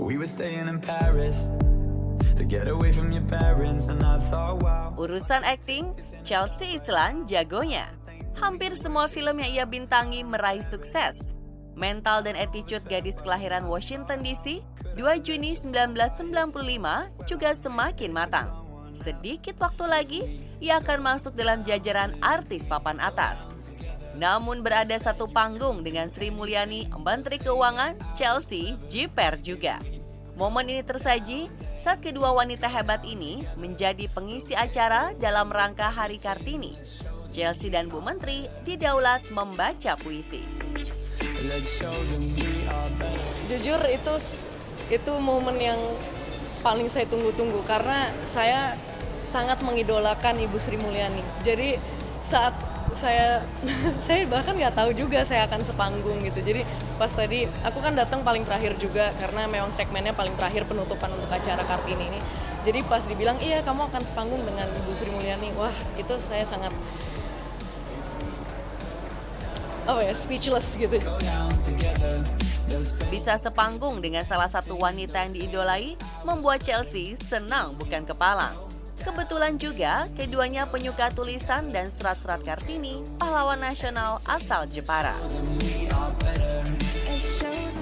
We were staying in Paris to get away from your parents, and I thought, wow. Urusan akting, Chelsea Islan jagonya. Hampir semua film yang ia bintangi meraih sukses. Mental dan attitude gadis kelahiran Washington DC 2 Juni 1995 juga semakin matang. Sedikit waktu lagi, ia akan masuk dalam jajaran artis papan atas. Namun berada satu panggung dengan Sri Mulyani, Menteri Keuangan, Chelsea jiper juga. Momen ini tersaji saat kedua wanita hebat ini menjadi pengisi acara dalam rangka Hari Kartini. Chelsea dan Bu Menteri didaulat membaca puisi. Jujur itu momen yang paling saya tunggu-tunggu karena saya sangat mengidolakan Ibu Sri Mulyani. Jadi saat saya bahkan nggak tahu juga saya akan sepanggung gitu. Jadi pas tadi aku kan datang paling terakhir juga karena memang segmennya paling terakhir penutupan untuk acara Kartini ini. Jadi pas dibilang iya kamu akan sepanggung dengan Ibu Sri Mulyani, wah itu saya sangat speechless gitu. Bisa sepanggung dengan salah satu wanita yang diidolai membuat Chelsea senang bukan kepalang. Kebetulan juga keduanya penyuka tulisan dan surat-surat Kartini, pahlawan nasional asal Jepara.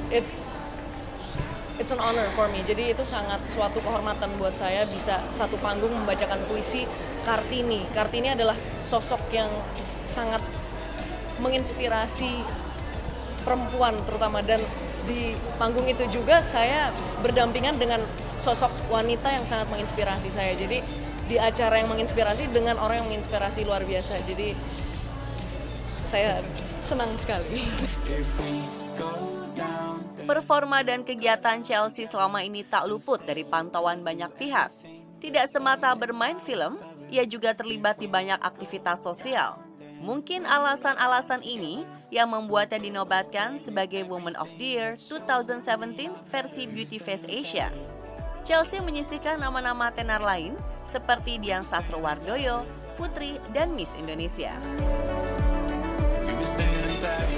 It's an honor for me. Jadi itu sangat suatu kehormatan buat saya bisa satu panggung membacakan puisi Kartini. Kartini adalah sosok yang sangat menginspirasi perempuan terutama, dan di panggung itu juga saya berdampingan dengan sosok wanita yang sangat menginspirasi saya. Jadi di acara yang menginspirasi dengan orang yang menginspirasi luar biasa. Jadi saya senang sekali. Performa dan kegiatan Chelsea selama ini tak luput dari pantauan banyak pihak. Tidak semata bermain film, ia juga terlibat di banyak aktivitas sosial. Mungkin alasan-alasan ini yang membuatnya dinobatkan sebagai Woman of the Year 2017 versi Beauty Face Asia. Chelsea menyisihkan nama-nama tenar lain seperti Dian Sastrowardoyo, Putri, dan Miss Indonesia.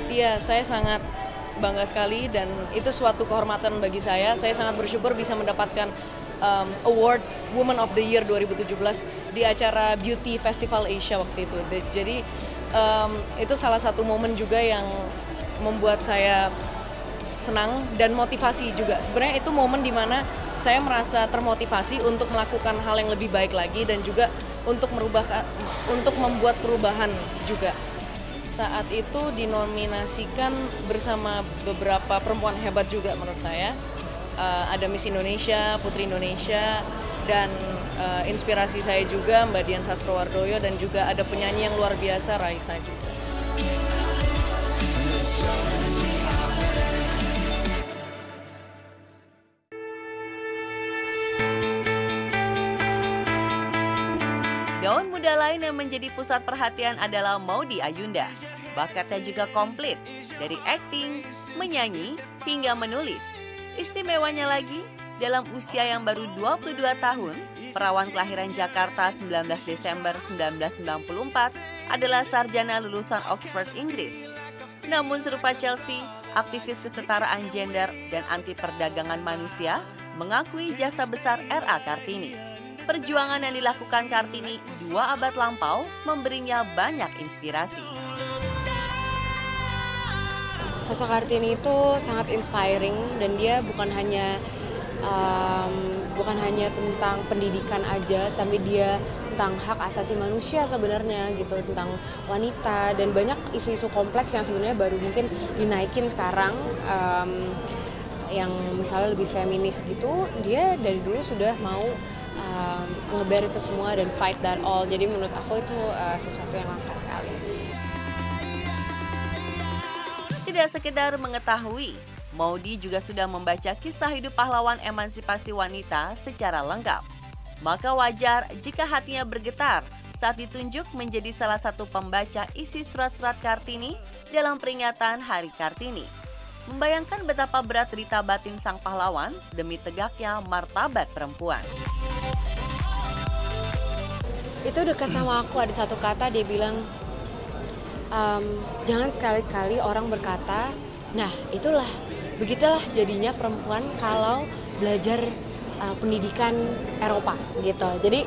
Iya, saya sangat bangga sekali dan itu suatu kehormatan bagi saya. Saya sangat bersyukur bisa mendapatkan award Woman of the Year 2017 di acara Beauty Festival Asia waktu itu. Jadi itu salah satu momen juga yang membuat saya senang dan motivasi juga. Sebenarnya itu momen di mana saya merasa termotivasi untuk melakukan hal yang lebih baik lagi dan juga untuk membuat perubahan juga. Saat itu dinominasikan bersama beberapa perempuan hebat juga menurut saya. Ada Miss Indonesia, Putri Indonesia, dan inspirasi saya juga Mbak Dian Sastrowardoyo, dan juga ada penyanyi yang luar biasa Raisa juga. Daun muda lain yang menjadi pusat perhatian adalah Maudy Ayunda. Bakatnya juga komplit, dari akting, menyanyi, hingga menulis. Istimewanya lagi, dalam usia yang baru 22 tahun, perawan kelahiran Jakarta 19 Desember 1994 adalah sarjana lulusan Oxford, Inggris. Namun serupa Chelsea, aktivis kesetaraan gender dan anti perdagangan manusia mengakui jasa besar R.A. Kartini. Perjuangan yang dilakukan Kartini 2 abad lampau memberinya banyak inspirasi. Sosok Kartini itu sangat inspiring dan dia bukan hanya tentang pendidikan aja, tapi dia tentang hak asasi manusia sebenarnya gitu, tentang wanita dan banyak isu-isu kompleks yang sebenarnya baru mungkin dinaikin sekarang, yang misalnya lebih feminis gitu. Dia dari dulu sudah mau ngebear itu semua dan fight that all. Jadi menurut aku itu sesuatu yang langka sekali. Tidak sekedar mengetahui, Maudy juga sudah membaca kisah hidup pahlawan emansipasi wanita secara lengkap. Maka wajar jika hatinya bergetar saat ditunjuk menjadi salah satu pembaca isi surat-surat Kartini dalam peringatan Hari Kartini. Membayangkan betapa berat derita batin sang pahlawan demi tegaknya martabat perempuan. Itu dekat sama aku, ada satu kata dia bilang, jangan sekali-kali orang berkata, nah begitulah jadinya perempuan kalau belajar pendidikan Eropa gitu. Jadi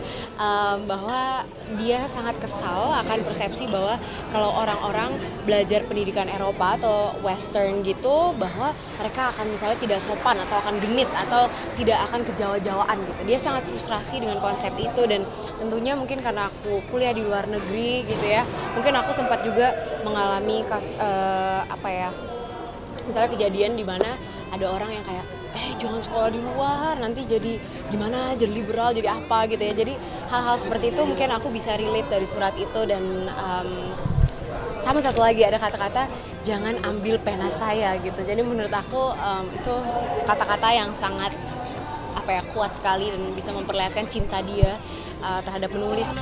bahwa dia sangat kesal akan persepsi bahwa kalau orang-orang belajar pendidikan Eropa atau Western gitu, bahwa mereka akan misalnya tidak sopan atau akan genit atau tidak akan kejawa-jawaan gitu. Dia sangat frustrasi dengan konsep itu, dan tentunya mungkin karena aku kuliah di luar negeri gitu ya, mungkin aku sempat juga mengalami misalnya kejadian di mana ada orang yang kayak jangan sekolah di luar, nanti jadi gimana, jadi liberal, jadi apa gitu ya. Jadi hal-hal seperti itu mungkin aku bisa relate dari surat itu. Dan sama satu lagi ada kata-kata jangan ambil pena saya gitu. Jadi menurut aku itu kata-kata yang sangat kuat sekali dan bisa memperlihatkan cinta dia terhadap menulis.